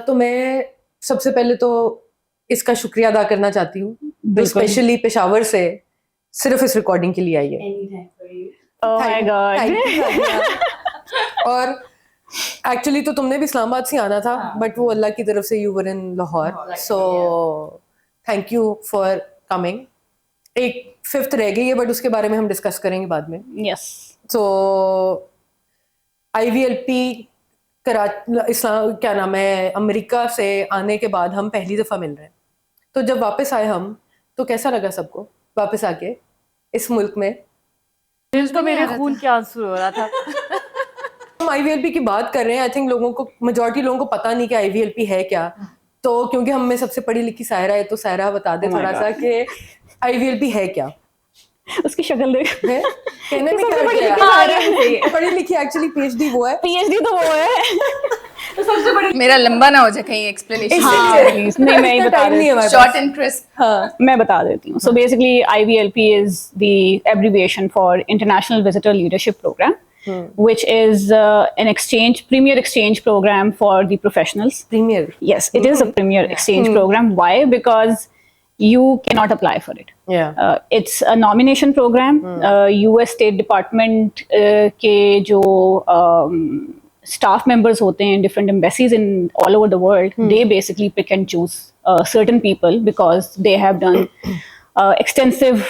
तो मैं सबसे पहले तो इसका शुक्रिया अदा करना चाहती हूँ, जो स्पेशली पेशावर से सिर्फ इस रिकॉर्डिंग के लिए आई है। Oh my God. और एक्चुअली तो तुमने भी इस्लामाबाद से आना था, बट वो अल्लाह की तरफ से you were in Lahore, so thank you for coming. एक 5th रह गई है, बट उसके बारे में हम डिस्कस करेंगे बाद में। Yes. तो IVLP इस्लाम क्या नाम है, अमेरिका से आने के बाद हम पहली दफ़ा मिल रहे हैं। तो जब वापस आए हम, तो कैसा लगा सबको वापस आके इस मुल्क में? तो मेरे खून के आंसू हो रहा था। हम IVLP की बात कर रहे हैं, आई थिंक लोगों को, मेजॉरिटी लोगों को पता नहीं कि IVLP है क्या। तो क्योंकि हम में सबसे पढ़ी लिखी सायरा है, तो सायरा बता दे थोड़ा सा कि IVLP है क्या। उसकी शक्ल देख। कहने में क्या किया? पढ़ी लिखी एक्चुअली PhD वो है। PhD तो वो है। तो सबसे बड़ी मेरा लंबा ना हो जाए कहीं एक्सप्लेनेशन। नहीं मैं ही बता देती हूँ। Short and crisp. हाँ मैं बता देती हूँ। So basically IVLP is the abbreviation for International Visitor Leadership Program, which is an premier exchange program for the professionals. Premier. Yes, it is a premier exchange program. Why? Because you cannot apply for it. Yeah. It's a nomination program. US State Department के जो staff members होते हैं in different embassies in all over the world, they basically pick and choose certain people because they have done extensive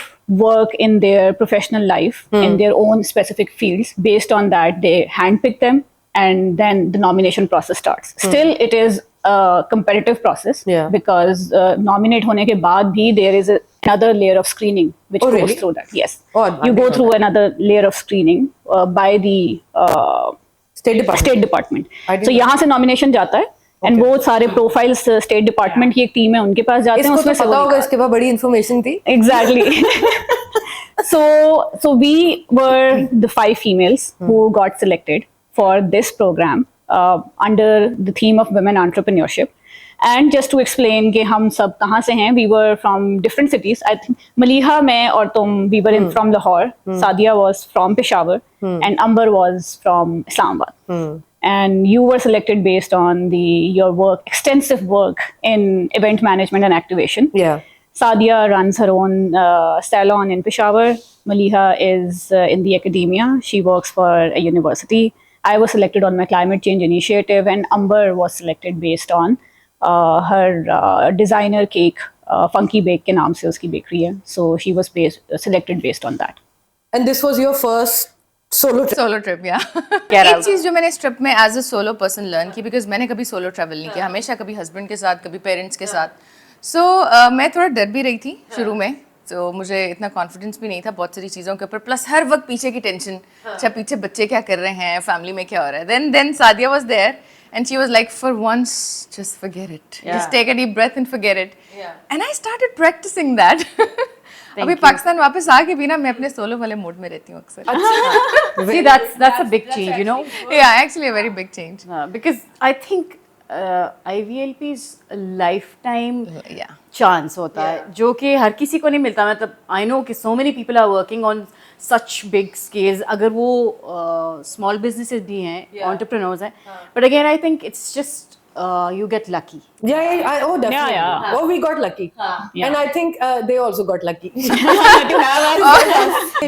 work in their professional life in their own specific fields. Based on that, they handpick them, and then the nomination process starts. Still, it is a competitive process because nominate होने के बाद भी there is another layer of screening which goes through that. Yes, you go through another layer of screening by the State Department. So यहाँ से nomination जाता है and वो सारे profiles State Department की एक टीम है उनके पास जाते हैं। इसको तो पता होगा, इसके बाद बड़ी information थी। Exactly. So we were the 5 females who got selected for this program under the theme of women entrepreneurship. And just to explain कि हम सब कहाँ से हैं, we were from different cities. I think Maliha, मैं और तुम, we were from Lahore. Sadia was from Peshawar, and Amber was from Islamabad. And you were selected based on your work, extensive work in event management and activation. Yeah. Sadia runs her own salon in Peshawar. Maliha is in the academia. She works for a university. I was selected on my climate change initiative, and Amber was selected based on her designer cake, Funky Bake के नाम से उसकी bakery है. So she was selected based on that. And this was your first solo trip, yeah. एक चीज जो मैंने इस ट्रिप में as a solo person learn की, बिकॉज मैंने कभी सोलो ट्रैवल नहीं किया, हमेशा कभी हस्बैंड के साथ, कभी पेरेंट्स के साथ. सो मैं थोड़ा डर भी रही थी शुरू में, तो मुझे इतना कॉन्फिडेंस भी नहीं था बहुत सारी चीज़ों के ऊपर, प्लस हर वक्त पीछे की टेंशन, अच्छा पीछे बच्चे क्या कर रहे हैं, फैमिली में क्या हो रहा है. Then Sadia was there and she was like, for once just forget it, just take a deep breath and forget it. And I started practicing that. अभी पाकिस्तान वापस आके भी ना मैं अपने सोलो वाले मोड में रहती हूँ अक्सर. See, that's a big change, you know. Yeah, actually a very big change. Because I think IVLP's lifetime chance होता है, जो कि हर किसी को नहीं मिलता. मतलब I know कि so many people are working on such big scales. अगर वो small businesses भी हैं, entrepreneurs हैं, but again I think it's just you get lucky. Oh definitely. Oh, we got lucky. And I think they also got lucky.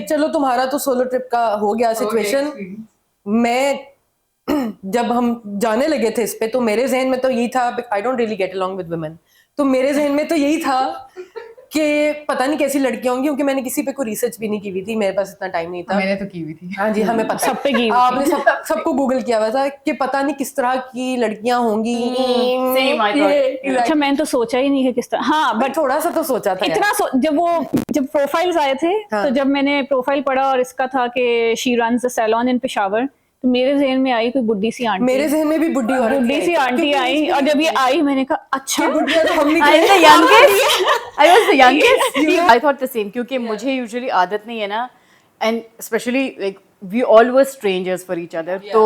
चलो तुम्हारा तो solo trip का हो गया सिचुएशन. मैं जब हम जाने लगे थे इस पे, तो मेरे जहन में तो यही था, I don't really get along with women, तो मेरे जहन में तो यही था कि पता नहीं कैसी लड़कियां होंगी, क्योंकि मैंने किसी पे कोई रिसर्च भी नहीं की हुई थी, मेरे पास इतना टाइम नहीं था. मैंने तो की हुई थी. हाँ जी, हमें पता सब पे की, आपने सबको गूगल किया हुआ था कि पता नहीं किस तरह की लड़कियां होंगी. अच्छा मैंने तो सोचा ही नहीं है किस तरह. हाँ बट थोड़ा सा तो सोचा था इतना जब प्रोफाइल्स आए थे, तो जब मैंने प्रोफाइल पढ़ा और इसका था कि शी रन्स अ सैलून इन पेशावर, तो मेरे जहन में आई कोई बुड्ढी सी आंटी. मेरे जहन में भी बुड्ढी सी आंटी आई, और जब ये आई मैंने कहा अच्छा बुड्ढिया तो हम नहीं. I was the youngest. I thought the same, क्योंकि मुझे यूजुअली आदत नहीं है ना and especially like we all were strangers for each other. तो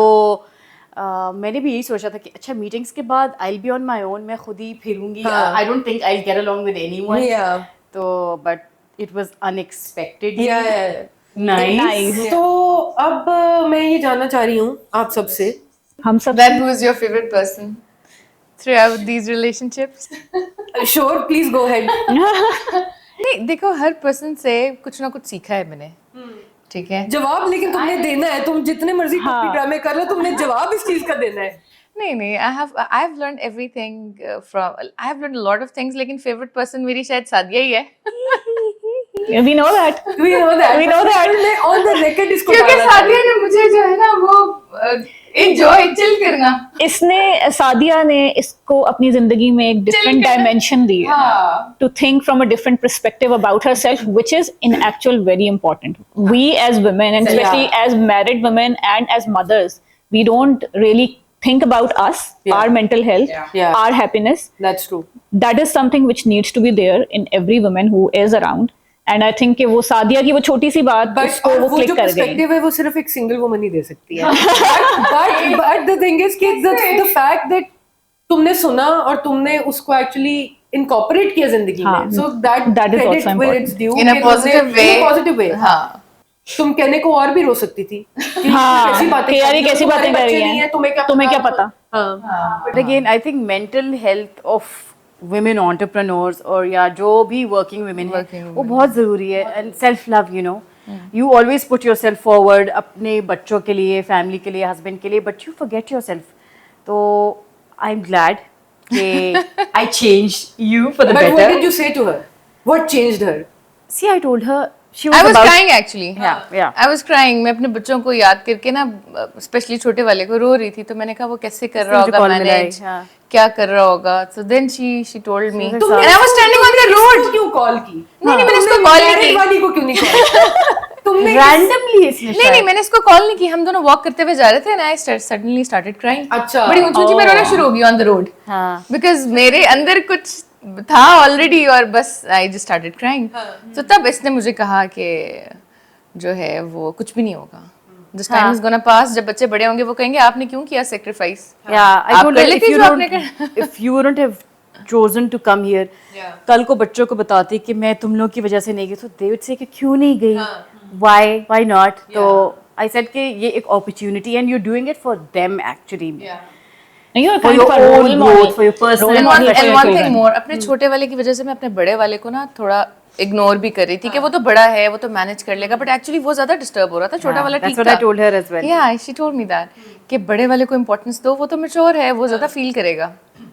मैंने भी यही सोचा था कि अच्छा मीटिंग्स के बाद I'll be on my own, मैं खुद ही फिरूंगी. I don't think I'll get along with anyone. Yeah. तो but it was unexpected. Yeah. Nice. तो अब मैं ये जानना चाह रही हूँ आप सबसे, हम सब Then who is your favorite person throughout these relationships? Sure please go head. नहीं देखो, हर पर्सन से कुछ ना कुछ सीखा है मैंने. ठीक है. जवाब लेकिन तुमने देना है, तुम जितने मर्जी कॉपी ड्रामे कर लो, तुमने जवाब इस चीज का देना है. नहीं, I have learned everything I have learned a lot of things, लेकिन favorite person मेरी शायद सादिया ही है. we know that. We know that. मैं on the record इसको क्योंकि डालना सादिया ने मुझे जो है ना वो enjoy chill करना. इसने सादिया ने इसको अपनी जिंदगी में एक डिफरेंट डायमेंशन दी है. To think from a different perspective about herself, which is in actual very important. We as women, and especially as married women and as mothers, we don't really think about us, our mental health, our happiness. That's true. That is something which needs to be there in every woman who is around. And I think कि वो सादिया की वो छोटी सी बात उसको वो वो click जो कर गई. पर्सपेक्टिव है वो सिर्फ एक सिंगल वुमन ही दे सकती है. but the thing is कि the fact that तुमने सुना और तुमने उसको एक्चुअली इनकॉर्पोरेट किया जिंदगी में, so that is credit also where important. it's due. In a कि तुमने- positive way. In a positive way. हाँ. तुम कहने को और भी रो सकती थी कि हाँ, कैसी बातें कि यार ये कर रही हो, कैसी तुम्हारे बातें कर बच्चे रही नहीं हैं, है, तुम्हें क्या पता. हाँ. But again, I think mental health of women entrepreneurs or या जो भी working women है वो बहुत ज़रूरी है. And self love, you know, you always put yourself forward अपने बच्चों के लिए, family के लिए, husband के लिए, but you forget yourself. तो I'm glad कि I changed you for the But what better. did you say to her? What changed her? See, I told her she was I was about crying actually. yeah. I was crying. मैं अपने बच्चों को याद करके ना, specially छोटे वाले को रो रही थी, तो मैंने कहा वो कैसे कर रहा मुझे होगा call मिला है, मैनेज, हाँ. क्या कर रहा होगा. So then she told me, was and I was standing on the road. इसको क्यों कॉल की? नहीं, मैंने इसको तुमने call नहीं married की. वाली को क्यों नहीं कॉल? तुमने randomly इसने नहीं, मैंने इसको कॉल नहीं की. हम दोनों वॉक करते हुए जा रहे थे and I suddenly started crying. अच्छा. बड़ी ऊंची में रोना शुरू हो गई on the road. हाँ. Because मेरे अंदर कुछ था ऑलरेडी और बस I just started crying. तो तब इसने मुझे कहा कि जो है वो कुछ भी नहीं होगा. This time is gonna pass. जब बच्चे बड़े होंगे वो कहेंगे आपने क्यों किया sacrifice. Yeah, I आप told कर her लेती if you जो आपने don't, if you wouldn't have chosen to come here, कल को बच्चों को बताती कि मैं तुम लोग की वजह से नहीं गई, तो they would say कि क्यों नहीं गई, why not. तो I said कि ये एक opportunity and you're doing it for them actually. You are For kind your of a own role growth, model. for your personal Role And model for and your one children. thing more, अपने छोटे वाले की वजह से मैं अपने बड़े वाले को ना थोड़ा इग्नोर भी कर रही थी कि वो तो बड़ा है, वो तो मैनेज कर लेगा, बट एक्चुअली वो ज्यादा डिस्टर्ब हो रहा था. छोटा वाला That's ठीक what था. I told her as well. Yeah, she told me that कि बड़े वाले को इम्पोर्टेंस दो, वो तो मैच्योर है, वो ज्यादा फील करेगा.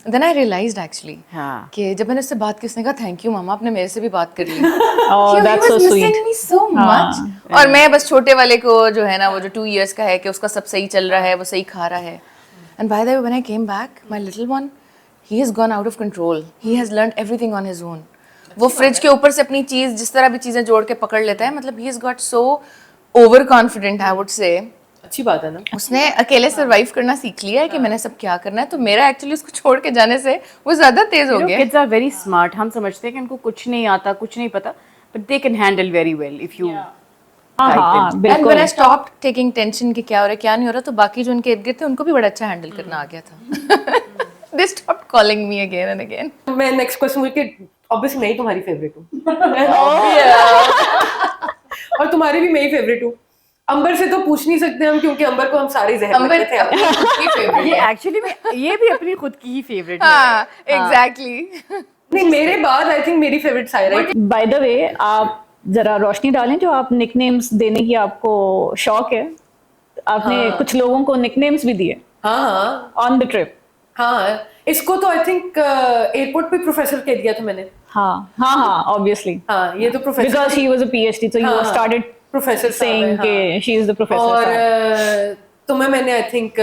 Then I realized actually हाँ. कि जब मैंने उससे बात की, उसने कहा थैंक यू मामा, आपने मेरे से भी बात कर ली. Oh, He that's so was sweet. missing me so much. और मैं बस छोटे वाले को जो है ना, वो जो 2 years का है, कि उसका सब सही चल रहा है, वो सही खा रहा है. And by the way, when I came back, my little one, he has gone out of control. He has learned everything on his own. वो फ्रिज के ऊपर से अपनी चीज जिस तरह भी चीजें जोड़ के पकड़ लेता है. मतलब he has got so overconfident, I would say. अच्छी बात है ना. उसने अकेले सरवाइव करना सीख लिया है कि मैंने सब क्या करना है. तो मेरा एक्चुअली उसको छोड़ के जाने से वो ज्यादा तेज हो You know, गया. kids are very smart. हम समझते हैं कि उनको कुछ नहीं आता, कुछ नहीं पता, but they can handle very well if you. हाँ, And when बिल्कुल. I stopped taking tension कि क्या हो रहा है क्या नहीं हो रहा, तो बाकी जो उनके इर्द गिर्द थे उनको भी बड़ा अच्छा हैंडल करना आ गया था. They stopped calling me again and again. मैं नेक्स्ट क्वेश्चन मुझे ऑब्वियसली मैं ही तुम्हारी फेवरेट हूँ और तुम्हारी भी मैं ही फेवरेट हूँ. अंबर से तो पूछ नहीं सकते हम, क्योंकि अंबर को हम सारे जहर अंबर लगते थे. अपनी खुद की favorite ये है. एक्चुअली में ये भी अपनी खुद की ही फेवरेट है. हाँ, exactly. नहीं, मेरे बाद आई थिंक मेरी फेवरेट सायरा है. बाय द वे, आप जरा रोशनी डालें, जो आप निकनेम्स देने की आपको शौक है. आपने कुछ लोगों को निकनेम्स भी दिए हाँ ऑन द ट्रिप. हाँ, इसको तो आई थिंक एयरपोर्ट पे प्रोफेसर कह दिया था मैंने. हाँ, ऑब्वियसली. हाँ, ये तो professor Because she was a PhD, so you started professor saying कि she is the professor. और तुम्हें मैंने आई थिंक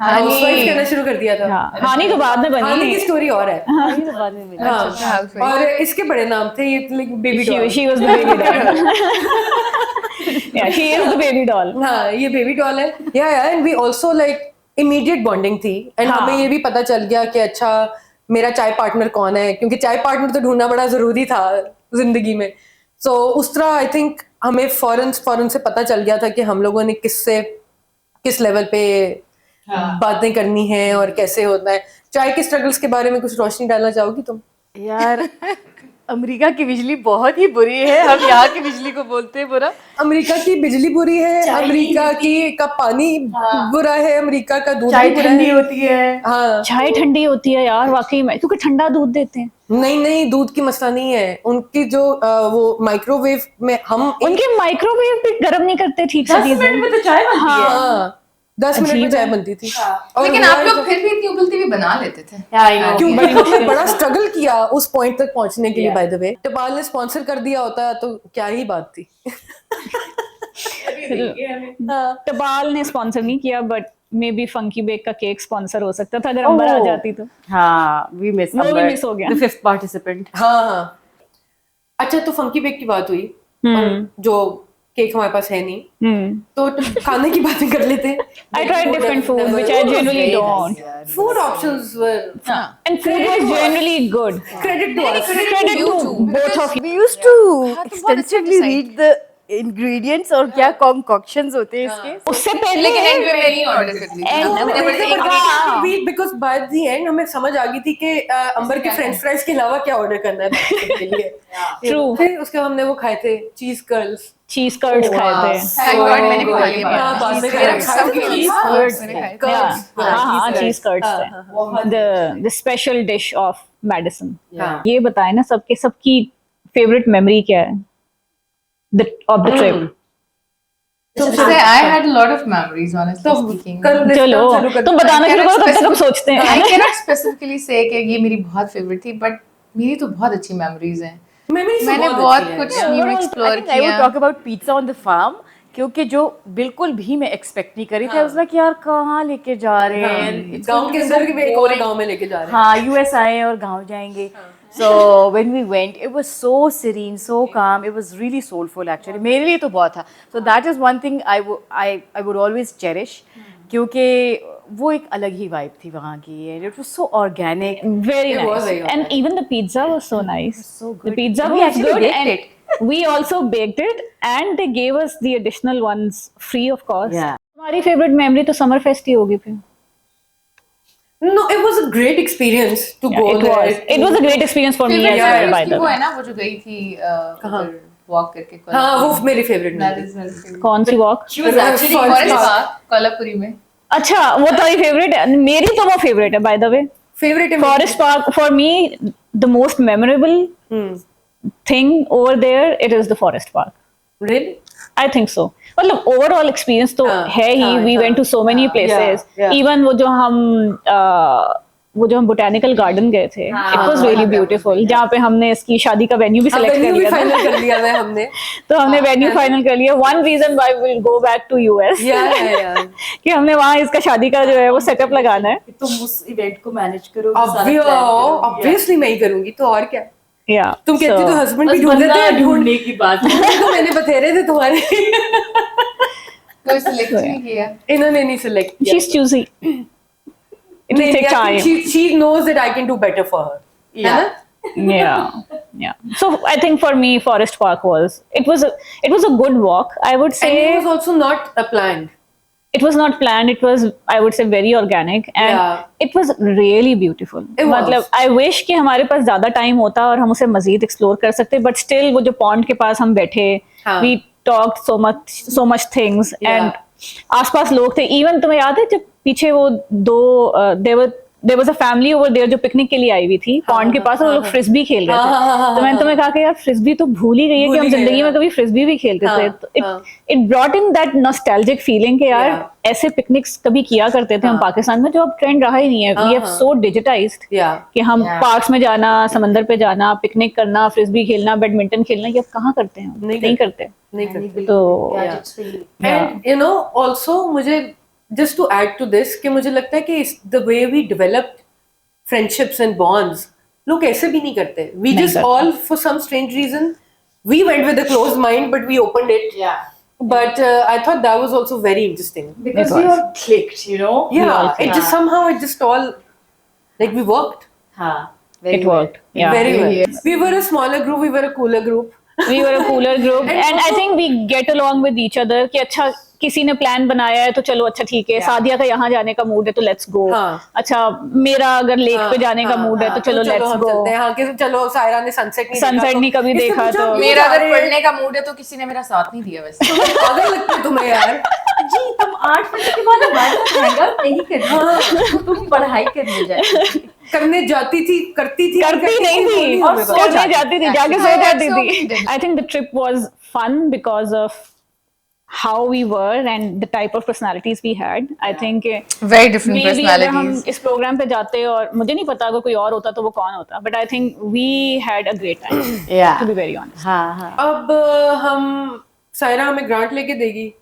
हानी करना शुरू कर दिया था. हाँ, हानी तो बाद में हानी बनी. की स्टोरी और है. हाँ, और इसके बड़े नाम थे ये baby doll. She was the baby doll. Yeah, she is the baby doll. हाँ, ये बेबी डॉल है. Yeah and we also like immediate bonding थी. एंड हमें ये भी पता चल गया कि अच्छा मेरा चाय पार्टनर कौन है, क्योंकि चाय पार्टनर तो ढूंढना बड़ा जरूरी था जिंदगी में. So उस तरह आई थिंक हमें फौरन से पता चल गया था कि हम लोगों ने किस लेवल पे बातें करनी है और कैसे होता है। चाय के स्ट्रगल्स के बारे में कुछ रोशनी डालना चाहोगी तुम? यार अमेरिका की बिजली बहुत ही बुरी है, हम यहाँ की बिजली को बोलते हैं बुरा। अमेरिका की बिजली बुरी है, अमेरिका का पानी बुरा है, अमेरिका का दूध चाय भी बुरा ठंडी है। होती है। हाँ, चाय ठंडी होती है यार वाकई में, क्योंकि ठंडा दूध देते हैं। नहीं दूध की मसला नहीं है, उनकी जो वो माइक्रोवेव में हम उनके माइक्रोवेव भी गर्म नहीं करते ठीक से 10 मिनट चीजें। में तो चाय बनती है। हाँ 10 मिनट में चाय बनती थी। और लेकिन हुआ आप लोग जो- फिर भी इतनी उबलती हुई बना लेते थे। I know. क्योंकि हमने बड़ा स्ट्रगल किया उस पॉइंट तक पहुंचने के लिए। बाय द वे टपाल ने स्पॉन्सर कर दिया होता तो क्या ही बात थी। टबाल ने स्पॉन्सर नहीं किया, but maybe funky bake का केक स्पॉन्सर हो सकता था अगर अंबर आ Oh. जाती तो। हाँ, we miss वो भी Amber, miss हो गया। the fifth participant. हाँ अच्छा, तो फंकी बेक की बात हुई और जो केक हमारे पास है नहीं, तो खाने की बातें कर लेते हैं। I tried different food, which I generally don't. Food options were And food was generally good. credit to us. Credit to both of you. We used to हाँ, तो बहुत अच्छा extensively decide read the ingredients और क्या concoctions होते हैं इसके। उससे पहले लेकिन एंड में मैं नहीं ऑर्डर कर दी थी। And- मैंने बस एक हाँ। बिकॉज बाय द एंड हमें समझ आ गई थी कि अंबर के फ्रेंच फ्राइज के अलावा क्या ऑर्डर करना है बाकी के लिए। True. फिर उसके बाद हमने वो खाए थे चीज कर्ल्स। चीज कर्ड्स खाए थे। Thank God मैंने भी खा लिया। हाँ, बाद में मेरा खाया। सब कुछ Cheese हाँ, curds मैंने थे। खाया। हाँ चीज कर्ड्स थे। The special dish of Madison. हाँ। ये बताए ना सबकी फेवरेट मेमोरी क्या है of the trip? Say, I had a lot of memories, honestly speaking. चलो तुम बताना शुरू करो, तब तक हम सोचते I हैं। cannot specifically say कि ये मेरी बहुत फेवरेट थी, but मेरी तो बहुत अच्छी मेमोरीज हैं। मैंने बहुत कुछ न्यू एक्सप्लोर I would किया। talk about pizza on the farm, क्योंकि जो बिल्कुल भी मैं एक्सपेक्ट नहीं करी थी। I was like यार कहाँ लेके जा रहे हैं? गांव के अंदर भी एक और गांव में लेके जा रहे हैं। हाँ, US आए हैं और गांव जाएंगे। So when we went, it was so serene, so calm. It was really soulful actually. मेरे लिए तो बहुत था. So that is one thing I would always cherish, क्योंकि वो एक अलग ही vibe थी वहाँ की। And it was so organic. Very It was nice. very And even the pizza was so nice. so The good. pizza We was actually good, baked and it. we also baked it, and they gave us the additional ones free, of course. Yeah. हमारी favorite memory तो summer fest ही होगी फिर। No, it was a great experience to go It there. was. It was a great experience for me Favorite as well, memories by की the वो way. है ना, वो जो गई थी वॉक करके हाँ वो मेरी favourite That is my favorite. कौन सी walk? She was actually Forest Park, Kolhapuri में। अच्छा वो तुम्हारी favorite है, मेरी तो वो favorite है by the way. फेवरेट है Forest Park for me, the most memorable thing over there, it is the Forest Park. really I think so. मतलब overall experience तो हाँ, है ही. हाँ, We went to so many places. yeah. Even वो जो हम botanical garden गए थे, it was really beautiful. जहाँ पे हमने इसकी शादी का venue भी select कर वेन्यू भी लिया था. फाइनल कर लिया है हमने। तो हमने venue final कर लिया. One reason why we'll go back to US या कि हमने वहाँ इसका शादी का जो है वो setup लगाना है. तुम उस इवेंट को मैनेज करोगे। ऑब्वियसली मैं ही करूंगी तो और क्या। Yeah. तुम कहती so- तो हस्बैंड भी ढूंढ रहे थे, ढूंढने की बात। तो मैंने बतेरे थे तुम्हारे। कोई सिलेक्ट नहीं किया। इन्होंने नहीं सिलेक्ट किया। She's choosy. It will take time. She knows that I can do better for her. है ना? Yeah. So I think for me, Forest Park was a good walk. I would And say it was also not planned. it was not planned. It was, I would say, very organic, and Yeah. it was really beautiful. It was. मतलब I wish कि हमारे पास ज़्यादा time होता और हम उसे मज़ीद explore कर सकते. But still वो जो pond के पास हम बैठे, हाँ. we talked so much things, Yeah. and आसपास लोग थे. Even तुम्हें याद है जब पीछे वो दो there was a family over there जो पिकनिक के लिए आई हुई थी पॉन्ड के पास, और वो लोग फ्रिस्बी खेल रहे थे. तो मैंने तुम्हें कहा कि यार फ्रिस्बी तो भूल ही गई है कि हम जिंदगी में कभी फ्रिस्बी भी खेलते थे. तो it brought in that nostalgic feeling कि यार ऐसे पिकनिक्स कभी किया करते थे हम पाकिस्तान में, जो अब ट्रेंड रहा ही नहीं है. We have so digitized Yeah. कि हम पार्क्स में जाना, समंदर पे जाना, पिकनिक करना, फ्रिस्बी खेलना, बैडमिंटन खेलना, ये अब कहाँ करते हैं? नहीं करते. नहीं करते। तो And you know also मुझे just to add to this कि मुझे लगता है कि the way we developed friendships and bonds लोग ऐसे भी नहीं करते. We just करते. all for some strange reason we went with a closed mind but we opened it. Yeah. But I thought that was also very interesting. Because It we was. all clicked, you know. Yeah, it just somehow it just all like we worked हाँ. it worked. Yeah. very well. We were a smaller group, we were a cooler group. We were a cooler group, and I think we get along with each other. कि अच्छा किसी ने plan बनाया है तो चलो अच्छा ठीक है, सादिया का यहाँ जाने का मूड है तो लेट्स गो. हाँ. अच्छा मेरा अगर लेक पे जाने का मूड है तो चलो लेट्स हम गो. चलते हैं. हाँ कि चलो सायरा ने सनसेट नहीं कभी देखा तो मेरा अगर पढ़ने का मूड है तो किसी ने मेरा साथ नहीं दिया वैसे. पागल लगते तुम्हें यार. जी तुम 8 बजे के बाद हमारे साथ हैंग आउट नहीं करती, तुम पढ़ाई करने जाए. करने जाती थी, करती नहीं थी और सोने जाती थी, जाके सो जाती So we थी. did. I think the trip was fun because of how we were and the type of personalities we had. I think Very different maybe अगर हम personalities. इस प्रोग्राम पे जाते और मुझे नहीं पता अगर कोई और होता तो वो कौन होता, but I think we had a great time. Yeah. To be very honest. हाँ हाँ. अब हम सायरा हमें ग्रांट लेके देगी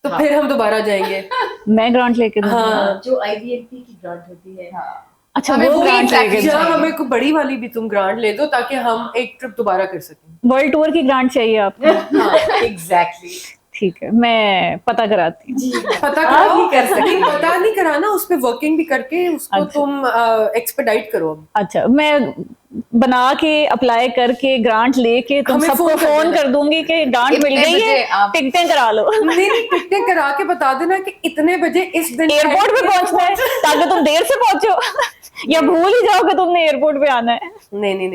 तो फिर हम दोबारा जाएंगे. मैं ग्रांट लेके दूंगी. हाँ. जो IVLP की ग्रांट होती है. अच्छा हमें वो वो ग्रांट exactly लेके या चाहिए. हमें को बड़ी वाली भी तुम ग्रांट ले दो ताकि हम एक ट्रिप दोबारा कर सकें. वर्ल्ड टूर की ग्रांट चाहिए आपको. Exactly. ठीक है मैं पता कराती हूँ. पता आप कराओ. ही कर सकते नहीं, पता नहीं कराना, उस पे वर्किंग भी करके उसको अच्छा. तुम एक्सपेडाइट करो. अच्छा मैं बना के अप्लाई करके ग्रांट लेके तुम हमें सबको फोन कर फोन देना. कर दूंगी कि ग्रांट मिल इतने गई बजे है, आप- टिकटें करा लो. नहीं टिकटें करा के बता देना कि इतने बजे इस दिन एयरपोर्ट पे पहुंचना है ताकि तुम देर से पहुंचो या भूल ही जाओ कि तुमने एयरपोर्ट पे आना है. नहीं